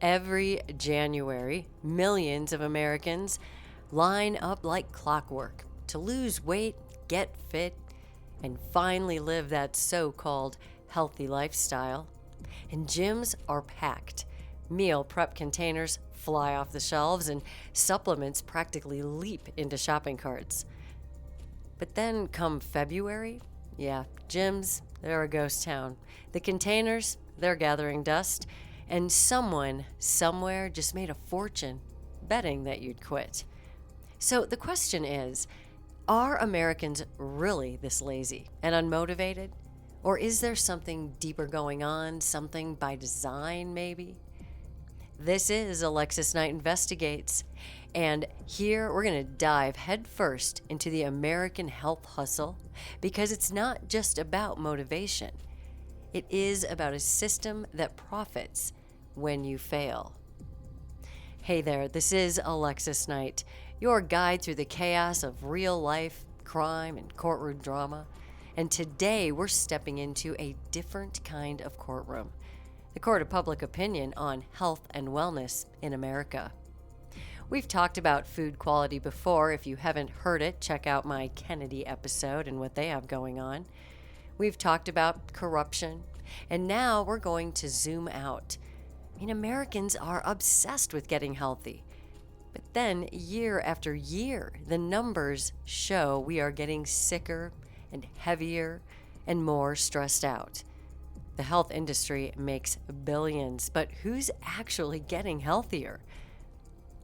Every January, millions of Americans line up like clockwork to lose weight, get fit, and finally live that so-called healthy lifestyle. And gyms are packed. Meal prep containers fly off the shelves and supplements practically leap into shopping carts. But then come February, gyms, they're a ghost town. The containers, they're gathering dust. And someone, somewhere, just made a fortune betting that you'd quit. So the question is, are Americans really this lazy and unmotivated? Or is there something deeper going on, something by design maybe? This is Alexis Knight Investigates, and here we're going to dive headfirst into the American health hustle, because it's not just about motivation. It is about a system that profits when you fail. Hey there, this is Alexis Knight, your guide through the chaos of real life, crime, and courtroom drama. And today we're stepping into a different kind of courtroom, the court of public opinion on health and wellness in America. We've talked about food quality before. If you haven't heard it, check out my Kennedy episode and what they have going on. We've talked about corruption, and now we're going to zoom out. Americans are obsessed with getting healthy. But then, year after year, the numbers show we are getting sicker and heavier and more stressed out. The health industry makes billions, but who's actually getting healthier?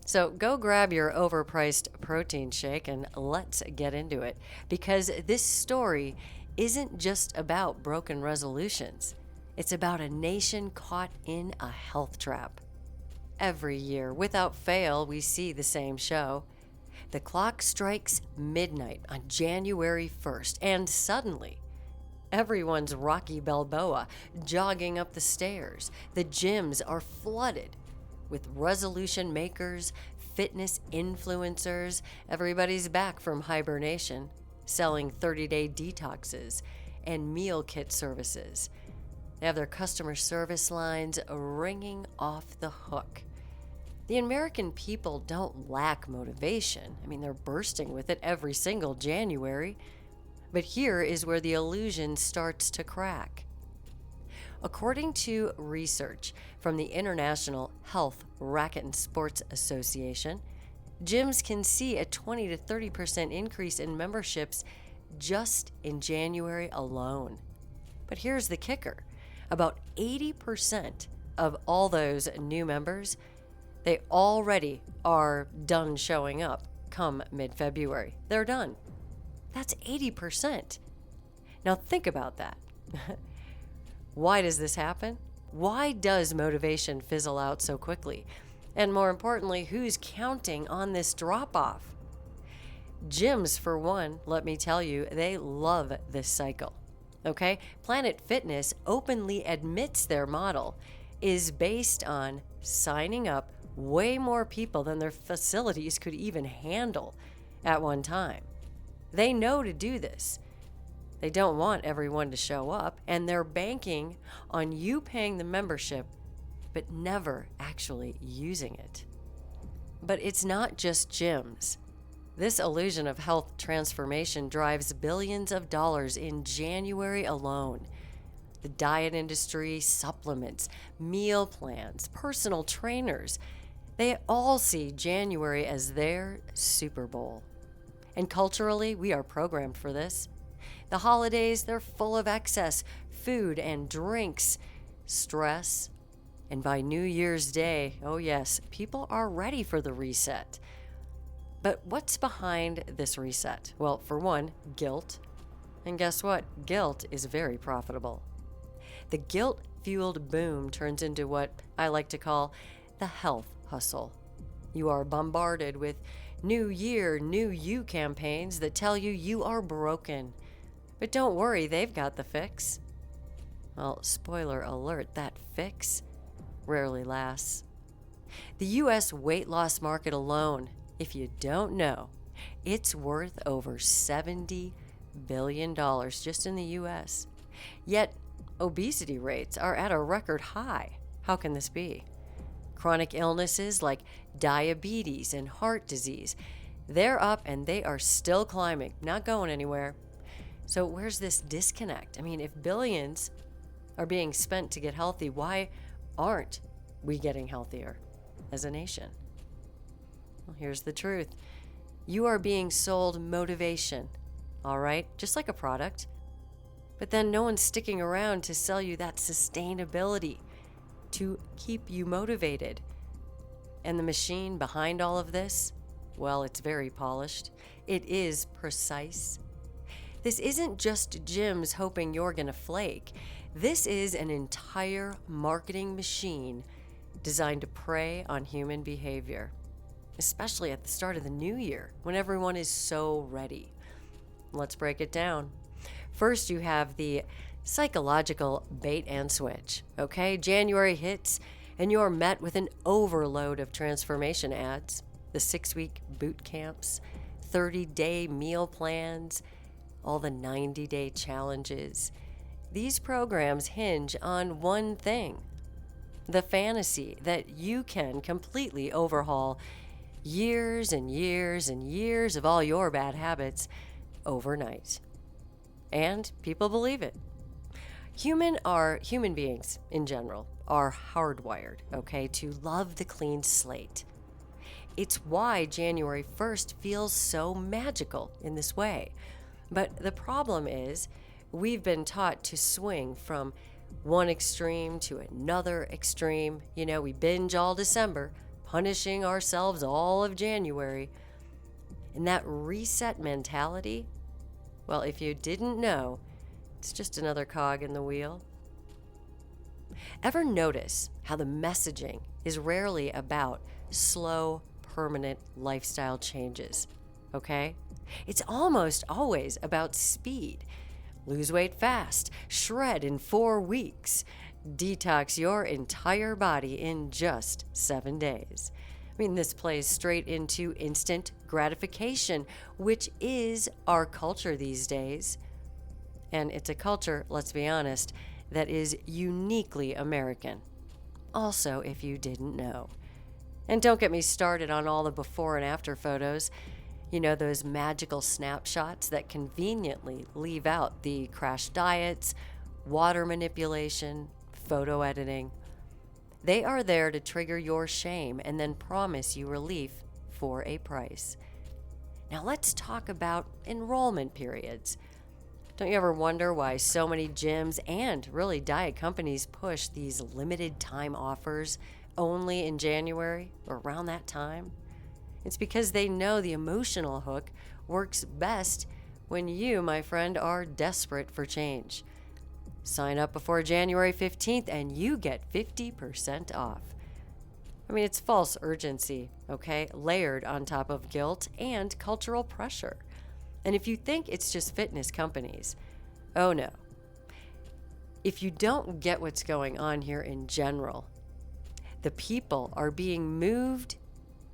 So go grab your overpriced protein shake and let's get into it, because this story isn't just about broken resolutions. It's about a nation caught in a health trap. Every year, without fail, we see the same show. The clock strikes midnight on January 1st, and suddenly, everyone's Rocky Balboa jogging up the stairs. The gyms are flooded with resolution makers, fitness influencers. Everybody's back from hibernation, selling 30-day detoxes and meal kit services. They have their customer service lines ringing off the hook. The American people don't lack motivation. They're bursting with it every single January. But here is where the illusion starts to crack. According to research from the International Health, Racket and Sports Association, gyms can see a 20 to 30% increase in memberships just in January alone. But here's the kicker. About 80% of all those new members, they already are done showing up come mid-February. They're done. That's 80%. Now think about that. Why does this happen? Why does motivation fizzle out so quickly? And more importantly, who's counting on this drop-off? Gyms, for one, let me tell you, they love this cycle. Okay? Planet Fitness openly admits their model is based on signing up way more people than their facilities could even handle at one time. They know to do this. They don't want everyone to show up, and they're banking on you paying the membership, but never actually using it. But it's not just gyms. This illusion of health transformation drives billions of dollars in January alone. The diet industry, supplements, meal plans, personal trainers, they all see January as their Super Bowl. And culturally, we are programmed for this. The holidays, they're full of excess food and drinks, stress, and by New Year's Day, oh yes, people are ready for the reset. But what's behind this reset? Well, for one, guilt. And guess what? Guilt is very profitable. The guilt-fueled boom turns into what I like to call the health hustle. You are bombarded with New Year, New You campaigns that tell you you are broken. But don't worry, they've got the fix. Well, spoiler alert, that fix rarely lasts. The U.S. weight loss market alone, if you don't know, it's worth over $70 billion just in the U.S. Yet, obesity rates are at a record high. How can this be? Chronic illnesses like diabetes and heart disease, they're up and they are still climbing, not going anywhere. So where's this disconnect? I mean, if billions are being spent to get healthy, why aren't we getting healthier as a nation? Well, here's the truth. You are being sold motivation, all right? Just like a product. But then no one's sticking around to sell you that sustainability to keep you motivated. And the machine behind all of this, well, it's very polished. It is precise. This isn't just gyms hoping you're going to flake. This is an entire marketing machine designed to prey on human behavior, especially at the start of the new year when everyone is so ready. Let's break it down. First, you have the psychological bait and switch. Okay, January hits and you're met with an overload of transformation ads, the 6-week boot camps, 30-day meal plans, all the 90-day challenges. These programs hinge on one thing: the fantasy that you can completely overhaul years and years and years of all your bad habits overnight. And people believe it. Human beings in general are hardwired, okay, to love the clean slate. It's why January 1st feels so magical in this way. But the problem is, we've been taught to swing from one extreme to another extreme. You know, we binge all December, punishing ourselves all of January. And that reset mentality, well, if you didn't know, it's just another cog in the wheel. Ever notice how the messaging is rarely about slow, permanent lifestyle changes? Okay? It's almost always about speed. Lose weight fast, shred in 4 weeks, detox your entire body in just 7 days. I mean, this plays straight into instant gratification, which is our culture these days. And it's a culture, let's be honest, that is uniquely American. Also, if you didn't know. And don't get me started on all the before and after photos. You know, those magical snapshots that conveniently leave out the crash diets, water manipulation, photo editing. They are there to trigger your shame and then promise you relief for a price. Now let's talk about enrollment periods. Don't you ever wonder why so many gyms and really diet companies push these limited time offers only in January or around that time? It's because they know the emotional hook works best when you, my friend, are desperate for change. Sign up before January 15th and you get 50% off. I mean, it's false urgency, okay? Layered on top of guilt and cultural pressure. And if you think it's just fitness companies, oh no. If you don't get what's going on here in general, the people are being moved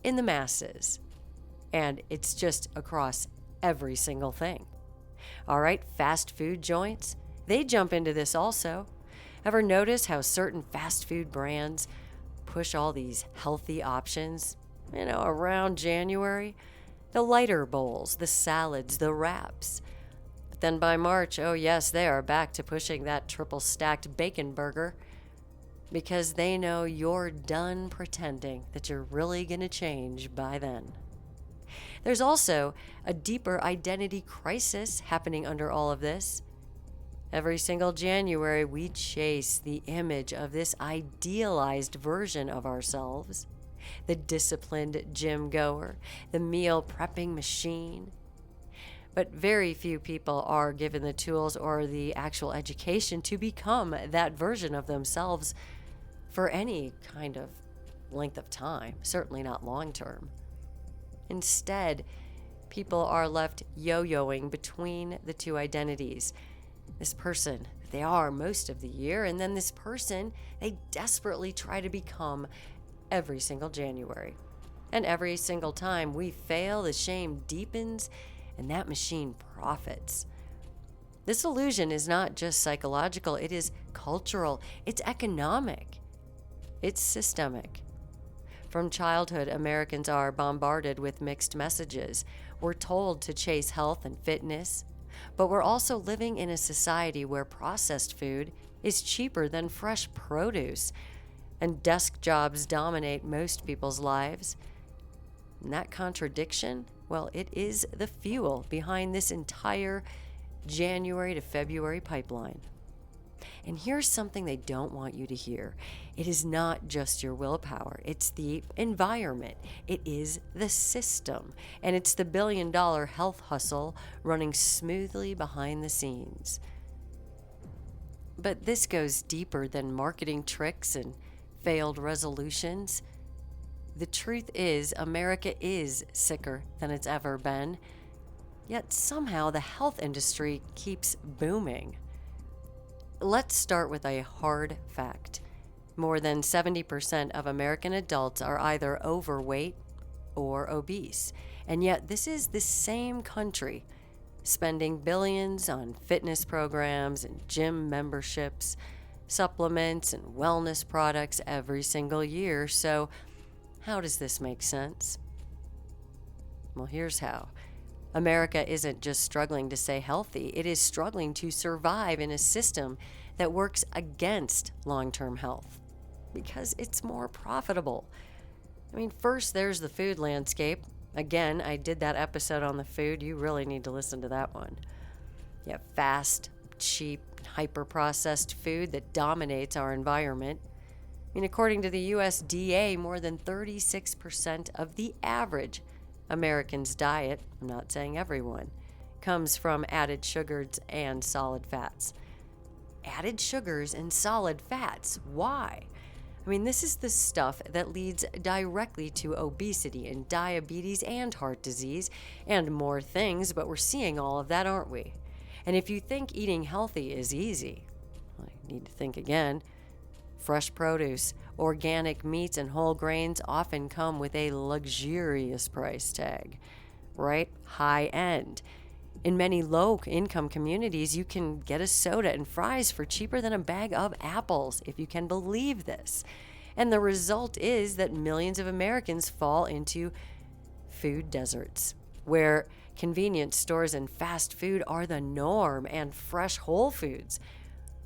in the masses, and it's just across every single thing. All right, fast food joints, they jump into this also. Ever notice how certain fast food brands push all these healthy options, around January? The lighter bowls, the salads, the wraps. But then by March, oh yes, they are back to pushing that triple stacked bacon burger, because they know you're done pretending that you're really going to change by then. There's also a deeper identity crisis happening under all of this. Every single January, we chase the image of this idealized version of ourselves, the disciplined gym goer, the meal prepping machine. But very few people are given the tools or the actual education to become that version of themselves for any kind of length of time, certainly not long term. Instead, people are left yo-yoing between the two identities. This person they are most of the year, and then this person they desperately try to become every single January. And every single time we fail, the shame deepens and that machine profits. This illusion is not just psychological, it is cultural, it's economic, it's systemic. From childhood, Americans are bombarded with mixed messages. We're told to chase health and fitness, but we're also living in a society where processed food is cheaper than fresh produce, and desk jobs dominate most people's lives. And that contradiction, well, it is the fuel behind this entire January to February pipeline. And here's something they don't want you to hear. It is not just your willpower. It's the environment. It is the system. And it's the billion-dollar health hustle running smoothly behind the scenes. But this goes deeper than marketing tricks and failed resolutions. The truth is, America is sicker than it's ever been. Yet somehow the health industry keeps booming. Let's start with a hard fact. More than 70% of American adults are either overweight or obese. And yet this is the same country spending billions on fitness programs and gym memberships, supplements and wellness products every single year. So how does this make sense? Well, here's how. America isn't just struggling to stay healthy, it is struggling to survive in a system that works against long-term health because it's more profitable. I mean, first there's the food landscape. Again, I did that episode on the food. You really need to listen to that one. You have fast, cheap, hyper-processed food that dominates our environment. I mean, according to the USDA, more than 36% of the average American's diet, I'm not saying everyone, comes from added sugars and solid fats. Added sugars and solid fats. Why? I mean, this is the stuff that leads directly to obesity and diabetes and heart disease and more things, but we're seeing all of that, aren't we? And if you think eating healthy is easy, well, you need to think again. Fresh produce, organic meats, and whole grains often come with a luxurious price tag, right? High end. In many low-income communities, you can get a soda and fries for cheaper than a bag of apples, if you can believe this. And the result is that millions of Americans fall into food deserts, where convenience stores and fast food are the norm, and fresh whole foods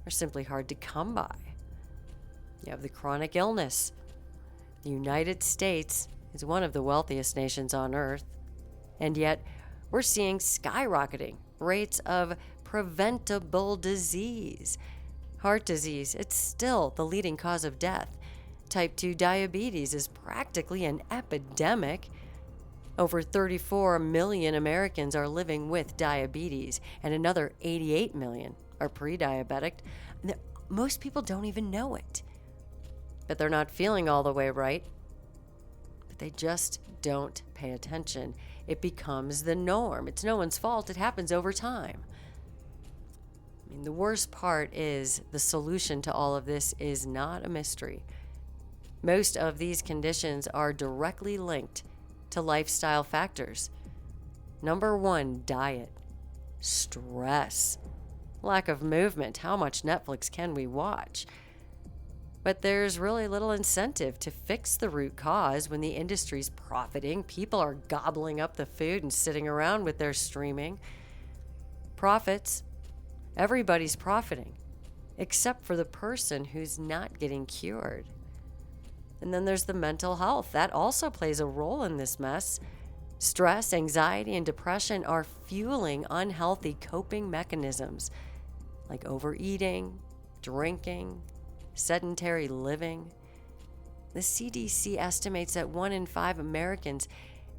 are simply hard to come by. You have the chronic illness. The United States is one of the wealthiest nations on earth, and yet we're seeing skyrocketing rates of preventable disease. Heart disease, it's still the leading cause of death. Type 2 diabetes is practically an epidemic. Over 34 million Americans are living with diabetes, and another 88 million are pre-diabetic. Most people don't even know it. But they're not feeling all the way right. But they just don't pay attention. It becomes the norm. It's no one's fault. It happens over time. I mean, the worst part is the solution to all of this is not a mystery. Most of these conditions are directly linked to lifestyle factors. Number one, diet. Stress. Lack of movement. How much Netflix can we watch? But there's really little incentive to fix the root cause when the industry's profiting. People are gobbling up the food and sitting around with their streaming. Profits. Everybody's profiting, except for the person who's not getting cured. And then there's the mental health. That also plays a role in this mess. Stress, anxiety, and depression are fueling unhealthy coping mechanisms like overeating, drinking, sedentary living. The CDC estimates that 1 in 5 Americans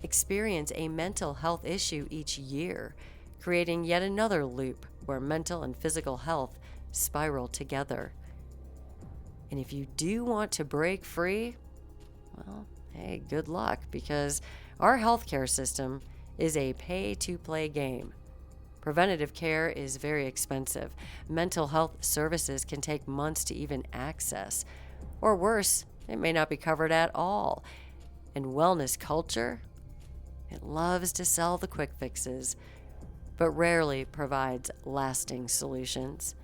experience a mental health issue each year, creating yet another loop where mental and physical health spiral together. And if you do want to break free, well, hey, good luck, because our healthcare system is a pay-to-play game. Preventative care is very expensive. Mental health services can take months to even access. Or worse, it may not be covered at all. And wellness culture, it loves to sell the quick fixes, but rarely provides lasting solutions.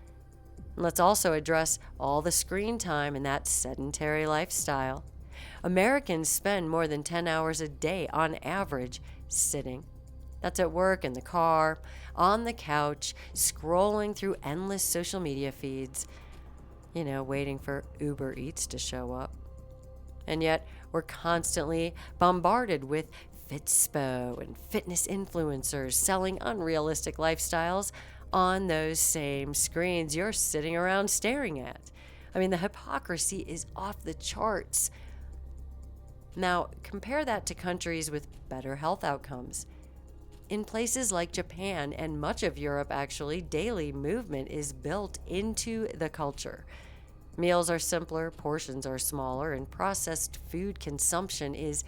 And let's also address all the screen time in that sedentary lifestyle. Americans spend more than 10 hours a day on average sitting. That's at work, in the car, on the couch, scrolling through endless social media feeds, waiting for Uber Eats to show up. And yet, we're constantly bombarded with Fitspo and fitness influencers selling unrealistic lifestyles on those same screens you're sitting around staring at. I mean, the hypocrisy is off the charts. Now, compare that to countries with better health outcomes. In places like Japan and much of Europe, actually, daily movement is built into the culture. Meals are simpler, portions are smaller, and processed food consumption is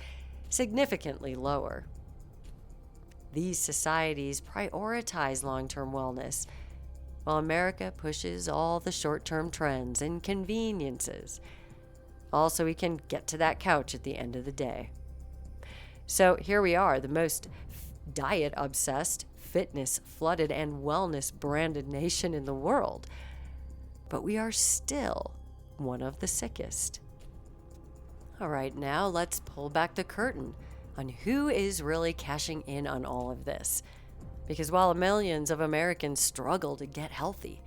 significantly lower. These societies prioritize long-term wellness, while America pushes all the short-term trends and conveniences. Also, we can get to that couch at the end of the day. So here we are, the most diet-obsessed, fitness-flooded, and wellness-branded nation in the world. But we are still one of the sickest. All right, now let's pull back the curtain on who is really cashing in on all of this. Because while millions of Americans struggle to get healthy,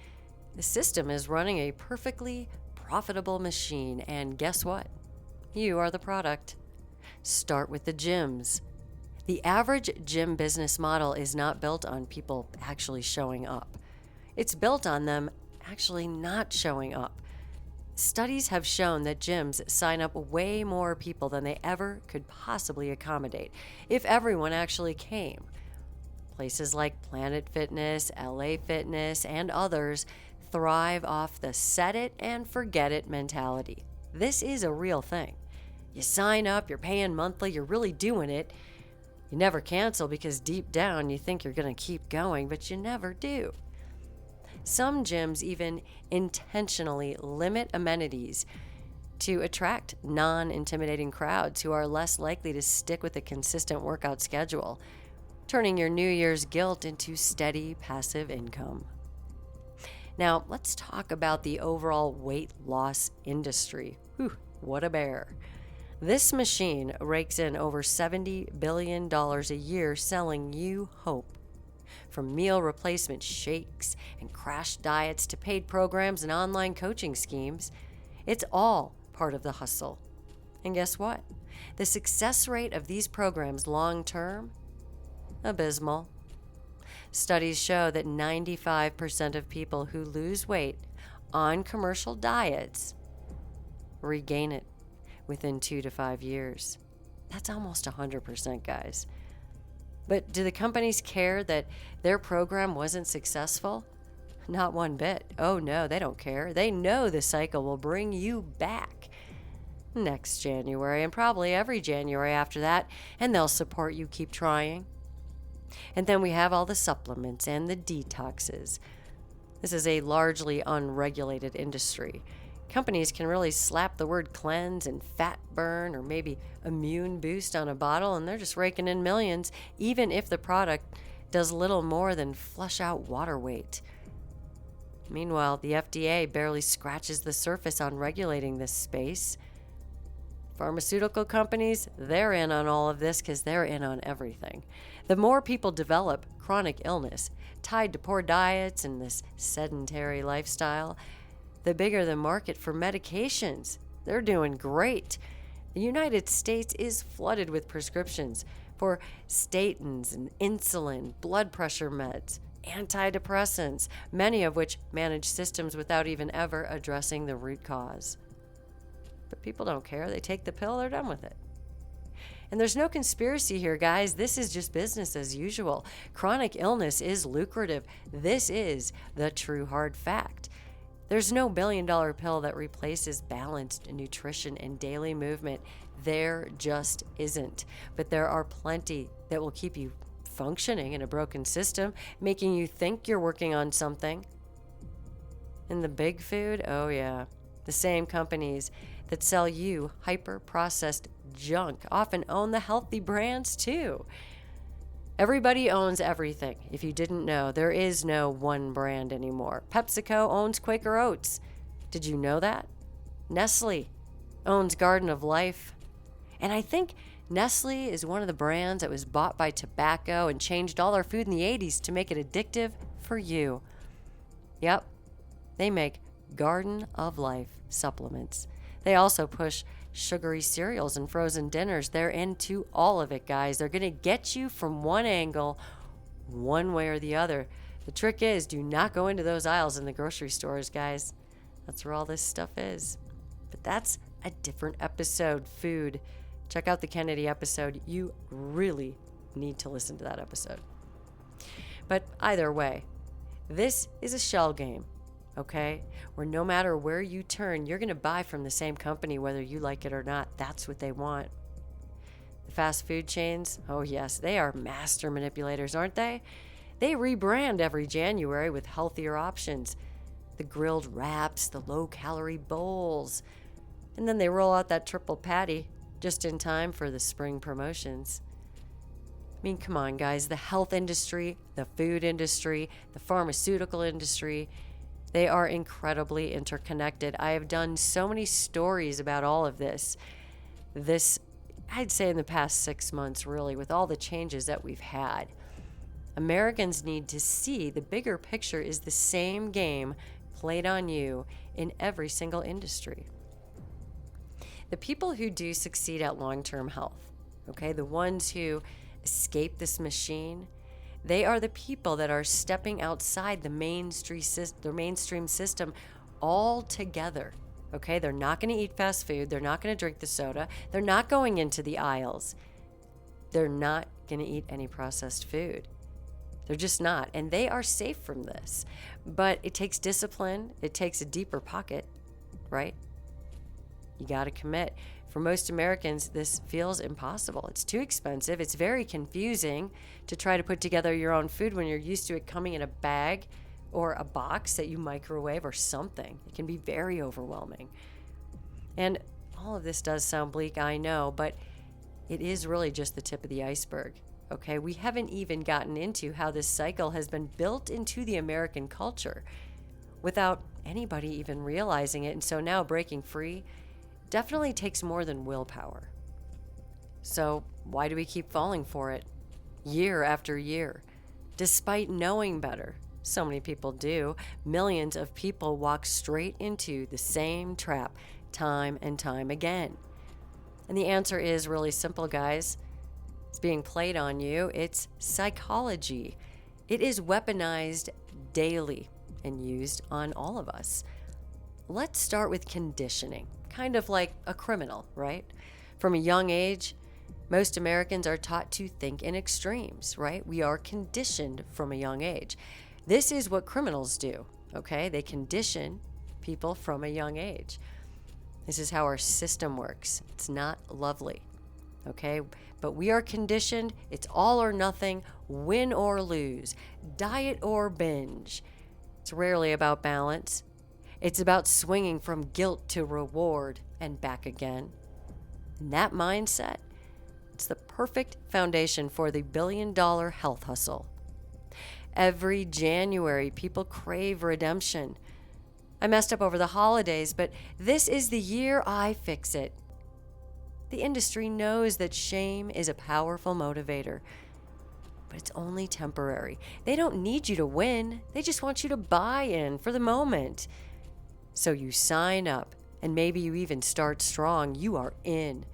the system is running a perfectly profitable machine, and guess what? You are the product. Start with the gyms. The average gym business model is not built on people actually showing up. It's built on them actually not showing up. Studies have shown that gyms sign up way more people than they ever could possibly accommodate if everyone actually came. Places like Planet Fitness, LA Fitness, and others thrive off the set it and forget it mentality. This is a real thing. You sign up, you're paying monthly, you're really doing it. You never cancel because deep down you think you're going to keep going, but you never do. Some gyms even intentionally limit amenities to attract non-intimidating crowds who are less likely to stick with a consistent workout schedule, turning your New Year's guilt into steady passive income. Now, let's talk about the overall weight loss industry. Whew, what a bear. This machine rakes in over $70 billion a year selling you hope. From meal replacement shakes and crash diets to paid programs and online coaching schemes, it's all part of the hustle. And guess what? The success rate of these programs long term? Abysmal. Studies show that 95% of people who lose weight on commercial diets regain it within 2 to 5 years. That's almost 100%, guys. But do the companies care that their program wasn't successful? Not one bit. Oh no, they don't care. They know the cycle will bring you back next January and probably every January after that, and they'll support you keep trying. And then we have all the supplements and the detoxes. This is a largely unregulated industry. Companies can really slap the word cleanse and fat burn or maybe immune boost on a bottle, and they're just raking in millions, even if the product does little more than flush out water weight. Meanwhile, the FDA barely scratches the surface on regulating this space. Pharmaceutical companies, they're in on all of this because they're in on everything. The more people develop chronic illness tied to poor diets and this sedentary lifestyle, the bigger the market for medications. They're doing great. The United States is flooded with prescriptions for statins and insulin, blood pressure meds, antidepressants, many of which manage systems without even ever addressing the root cause. But people don't care. They take the pill, they're done with it. And there's no conspiracy here, guys. This is just business as usual. Chronic illness is lucrative. This is the true hard fact. There's no billion-dollar pill that replaces balanced nutrition and daily movement. There just isn't. But there are plenty that will keep you functioning in a broken system, making you think you're working on something. And the big food? Oh yeah. The same companies that sell you hyper-processed junk often own the healthy brands too. Everybody owns everything. If you didn't know, there is no one brand anymore. PepsiCo owns Quaker Oats. Did you know that? Nestle owns Garden of Life. And I think Nestle is one of the brands that was bought by tobacco and changed all our food in the 80s to make it addictive for you. Yep, they make Garden of Life supplements. They also push sugary cereals and frozen dinners. They're into all of it, guys. They're going to get you from one angle, one way or the other. The trick is, do not go into those aisles in the grocery stores, guys. That's where all this stuff is. But that's a different episode, food. Check out the Kennedy episode. You really need to listen to that episode. But either way, this is a shell game, okay? Where no matter where you turn, you're going to buy from the same company whether you like it or not. That's what they want. The fast food chains, oh yes, they are master manipulators, aren't they? They rebrand every January with healthier options. The grilled wraps, the low-calorie bowls. And then they roll out that triple patty just in time for the spring promotions. I mean, come on, guys. The health industry, the food industry, the pharmaceutical industry, they are incredibly interconnected. I have done so many stories about all of this. I'd say in the past 6 months, really, with all the changes that we've had. Americans need to see the bigger picture is the same game played on you in every single industry. The people who do succeed at long-term health, okay, the ones who escape this machine, they are the people that are stepping outside the mainstream system altogether, okay? They're not going to eat fast food. They're not going to drink the soda. They're not going into the aisles. They're not going to eat any processed food. They're just not. And they are safe from this. But it takes discipline. It takes a deeper pocket, right? You got to commit. For most Americans, this feels impossible. It's too expensive. It's very confusing to try to put together your own food when you're used to it coming in a bag or a box that you microwave or something. It can be very overwhelming. And all of this does sound bleak, I know, but it is really just the tip of the iceberg. Okay, we haven't even gotten into how this cycle has been built into the American culture without anybody even realizing it. And so now breaking free definitely takes more than willpower. So why do we keep falling for it year after year? Despite knowing better, so many people do. Millions of people walk straight into the same trap time and time again. And the answer is really simple, guys. It's being played on you. It's psychology. It is weaponized daily and used on all of us. Let's start with conditioning, kind of like a criminal, right? From a young age, most Americans are taught to think in extremes, right? We are conditioned from a young age. This is what criminals do, okay? They condition people from a young age. This is how our system works. It's not lovely, okay? But we are conditioned. It's all or nothing, win or lose, diet or binge. It's rarely about balance. It's about swinging from guilt to reward and back again. And that mindset, it's the perfect foundation for the billion-dollar health hustle. Every January, people crave redemption. I messed up over the holidays, but this is the year I fix it. The industry knows that shame is a powerful motivator, but it's only temporary. They don't need you to win. They just want you to buy in for the moment. So you sign up, and maybe you even start strong. You are in.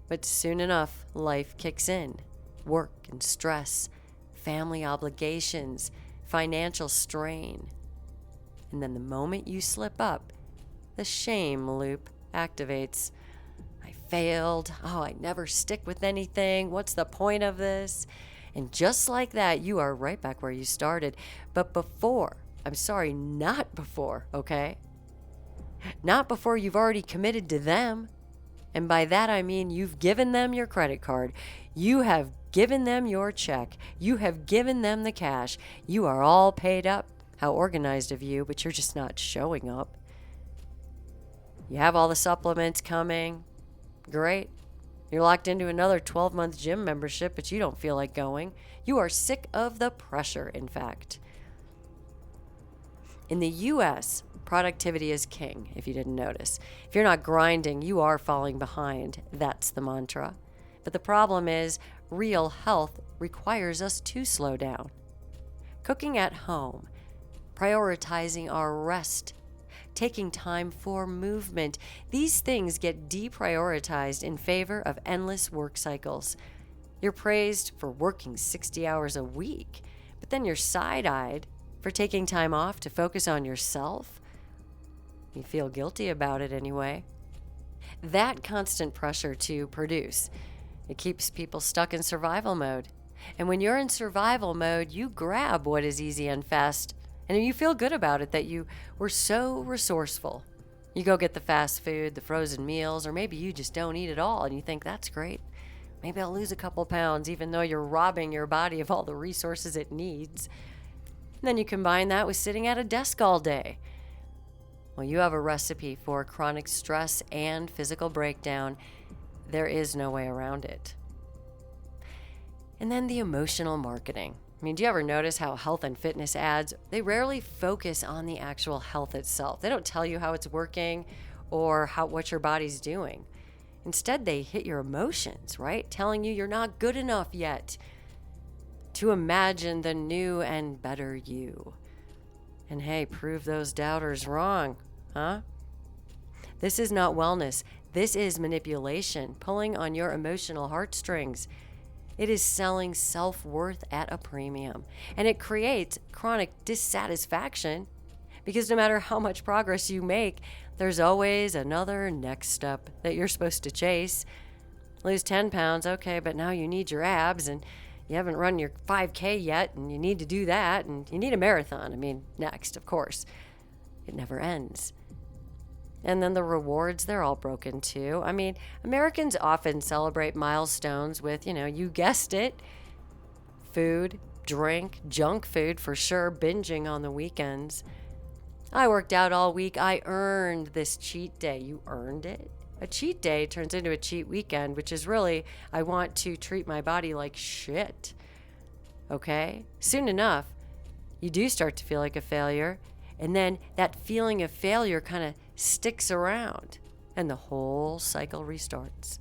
But soon enough, life kicks in. Work and stress, family obligations, financial strain. And then the moment you slip up, the shame loop activates. I failed. Oh, I never stick with anything. What's the point of this? And just like that, you are right back where you started. But not before, okay? Not before you've already committed to them. And by that I mean you've given them your credit card. You have given them your check. You have given them the cash. You are all paid up. How organized of you, but you're just not showing up. You have all the supplements coming. Great. You're locked into another 12-month gym membership, but you don't feel like going. You are sick of the pressure, in fact. In the U.S., Productivity is king, if you didn't notice. If you're not grinding, you are falling behind. That's the mantra. But the problem is, real health requires us to slow down. Cooking at home, prioritizing our rest, taking time for movement, these things get deprioritized in favor of endless work cycles. You're praised for working 60 hours a week, but then you're side-eyed for taking time off to focus on yourself. You feel guilty about it anyway. That constant pressure to produce, it keeps people stuck in survival mode. And when you're in survival mode, you grab what is easy and fast, and you feel good about it that you were so resourceful. You go get the fast food, the frozen meals, or maybe you just don't eat at all, and you think, that's great. Maybe I'll lose a couple pounds, even though you're robbing your body of all the resources it needs. And then you combine that with sitting at a desk all day. Well, you have a recipe for chronic stress and physical breakdown. There is no way around it. And then the emotional marketing. I mean, do you ever notice how health and fitness ads, they rarely focus on the actual health itself. They don't tell you how it's working or what your body's doing. Instead, they hit your emotions, right? Telling you you're not good enough yet to imagine the new and better you. And hey, prove those doubters wrong, huh? This is not wellness. This is manipulation, pulling on your emotional heartstrings. It is selling self-worth at a premium. And it creates chronic dissatisfaction because no matter how much progress you make, there's always another next step that you're supposed to chase. Lose 10 pounds, okay, but now you need your abs and you haven't run your 5K yet and you need to do that and you need a marathon. I mean, next, of course. It never ends. And then the rewards, they're all broken too. I mean, Americans often celebrate milestones with, you guessed it, food, drink, junk food for sure, binging on the weekends. I worked out all week. I earned this cheat day. You earned it? A cheat day turns into a cheat weekend, which is really, I want to treat my body like shit. Okay? Soon enough, you do start to feel like a failure. And then that feeling of failure kind of sticks around and the whole cycle restarts.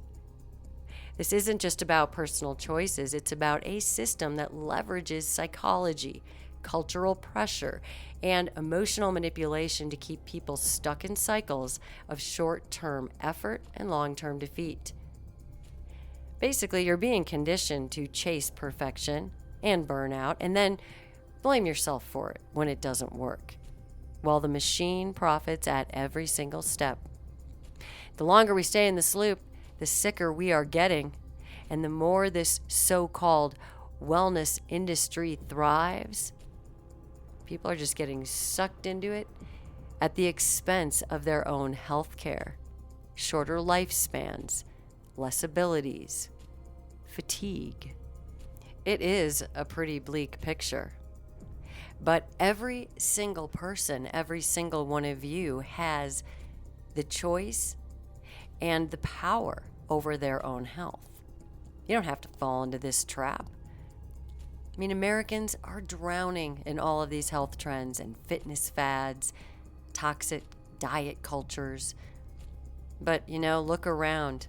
This isn't just about personal choices. It's about a system that leverages psychology, cultural pressure, and emotional manipulation to keep people stuck in cycles of short-term effort and long-term defeat. Basically, you're being conditioned to chase perfection and burnout and then blame yourself for it when it doesn't work, while the machine profits at every single step. The longer we stay in this loop, the sicker we are getting, and the more this so-called wellness industry thrives, people are just getting sucked into it at the expense of their own health care, shorter lifespans, less abilities, fatigue. It is a pretty bleak picture. But every single person, every single one of you has the choice and the power over their own health. You don't have to fall into this trap. I mean, Americans are drowning in all of these health trends and fitness fads, toxic diet cultures. But, look around.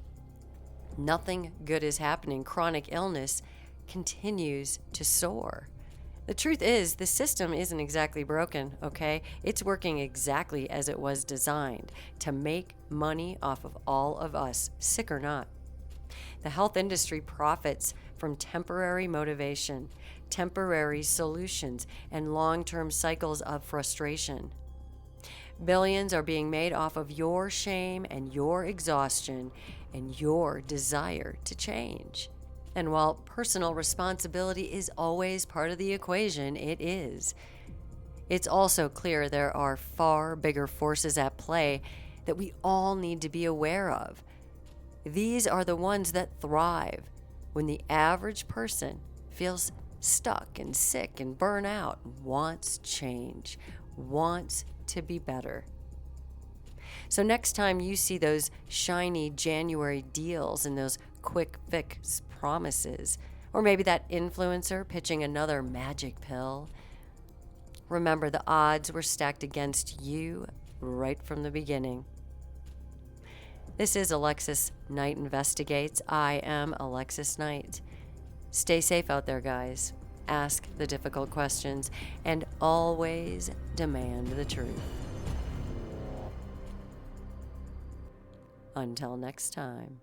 Nothing good is happening. Chronic illness continues to soar. The truth is, the system isn't exactly broken, okay? It's working exactly as it was designed, to make money off of all of us, sick or not. The health industry profits from temporary motivation, temporary solutions, and long-term cycles of frustration. Billions are being made off of your shame and your exhaustion and your desire to change. And while personal responsibility is always part of the equation, it is. It's also clear there are far bigger forces at play that we all need to be aware of. These are the ones that thrive when the average person feels stuck and sick and burnt out, wants change, wants to be better. So next time you see those shiny January deals and those quick fix promises, or maybe that influencer pitching another magic pill, remember the odds were stacked against you right from the beginning. This is Alexis Knight Investigates. I am Alexis Knight. Stay safe out there, guys. Ask the difficult questions and always demand the truth. Until next time.